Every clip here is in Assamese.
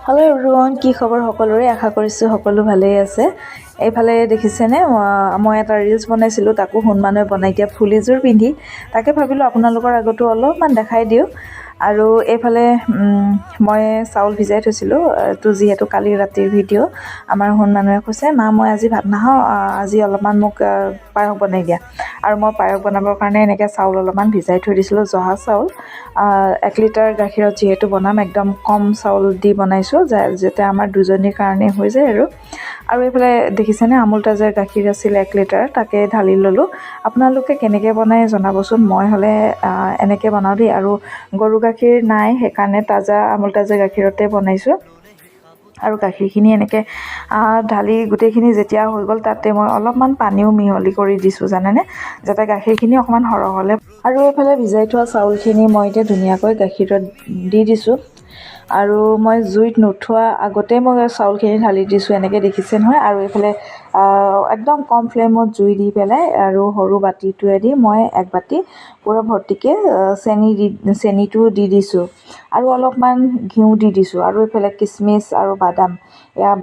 হেল্ল' এভৰিৱান, কি খবৰ সকলোৰে? আশা কৰিছোঁ সকলো ভালেই আছে। এইফালে দেখিছেনে মই এটা ৰিলছ বনাইছিলোঁ, তাকো সোণমানুহে বনাই দিয়া ফুলিযোৰ পিন্ধি। তাকে ভাবিলোঁ আপোনালোকৰ আগতো অলপমান দেখাই দিওঁ। আৰু এইফালে মই চাউল ভিজাই থৈছিলোঁ, তো যিহেতু কালি ৰাতিৰ ভিডিঅ'। আমাৰ সোণমানুহে কৈছে, মা মই আজি ভাত নাখাওঁ, আজি অলপমান মোক পায়স বনাই দিয়া। আৰু মই পায়স বনাবৰ কাৰণে এনেকৈ চাউল অলপমান ভিজাই থৈ দিছিলোঁ, জহা চাউল। 1 লিটাৰ গাখীৰত যিহেতু বনাম, একদম কম চাউল দি বনাইছোঁ, যাতে আমাৰ দুজনীৰ কাৰণে হৈ যায়। আৰু এইফালে দেখিছেনে আমুল তাজাৰ গাখীৰ আছিল 1 লিটাৰ, তাকে ঢালি ল'লোঁ। আপোনালোকে কেনেকৈ বনাই জনাবচোন। মই হ'লে এনেকৈ বনাওঁ দেই। আৰু গৰু গাখীৰ নাই, সেইকাৰণে আমুল তাজা গাখীৰতে বনাইছোঁ। আৰু গাখীৰখিনি এনেকৈ ঢালি গোটেইখিনি যেতিয়া হৈ গ'ল, তাতে মই অলপমান পানীও মিহলি কৰি দিছোঁ জানেনে, যাতে গাখীৰখিনি অকণমান সৰহ হ'লে। আৰু এইফালে ভিজাই থোৱা চাউলখিনি মই এতিয়া ধুনীয়াকৈ গাখীৰত দি দিছোঁ। আৰু মই জুইত নুঠোৱা আগতেই মই চাউলখিনি ঢালি দিছোঁ, এনেকৈ দেখিছে নহয়। আৰু এইফালে একদম কম ফ্লেমত জুই দি পেলাই আৰু সৰু বাতিটোৱেদি মই 1 বাতি পূৰা ভৰ্তিকৈ চেনিটো দি দিছোঁ। আৰু অলপমান ঘিউ দি দিছোঁ। আৰু এইফালে কিচমিচ আৰু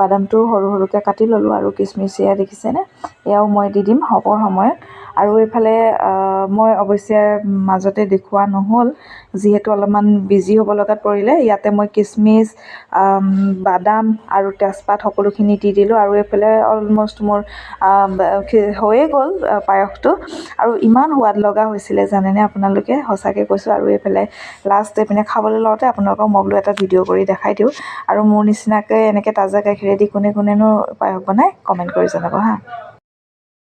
বাদামটো সৰু সৰুকৈ কাটি ল'লোঁ। আৰু কিচমিচ এয়া দেখিছেনে, এয়াও মই দি দিম হ'বৰ সময়ত। আৰু এইফালে মই অৱশ্যে মাজতে দেখুওৱা নহ'ল, যিহেতু অলপমান বিজি হ'ব লগাত পৰিলে। ইয়াতে মই কিচমিচ, বাদাম আৰু তেজপাত সকলোখিনি দি দিলোঁ। আৰু এইফালে অলম'ষ্ট মোৰ হৈয়ে গ'ল পায়সটো। আৰু ইমান সোৱাদ লগা হৈছিলে জানেনে আপোনালোকে, সঁচাকৈ কৈছোঁ। আৰু এইফালে লাষ্ট এইপিনে খাবলৈ লওঁতে আপোনালোকক মই বোলো এটা ভিডিঅ' কৰি দেখাই দিওঁ। আৰু মোৰ নিচিনাকৈ এনেকৈ তাজা গাখীৰেদি কোনেনো পায়স বনায়, কমেণ্ট কৰি জনাব হা।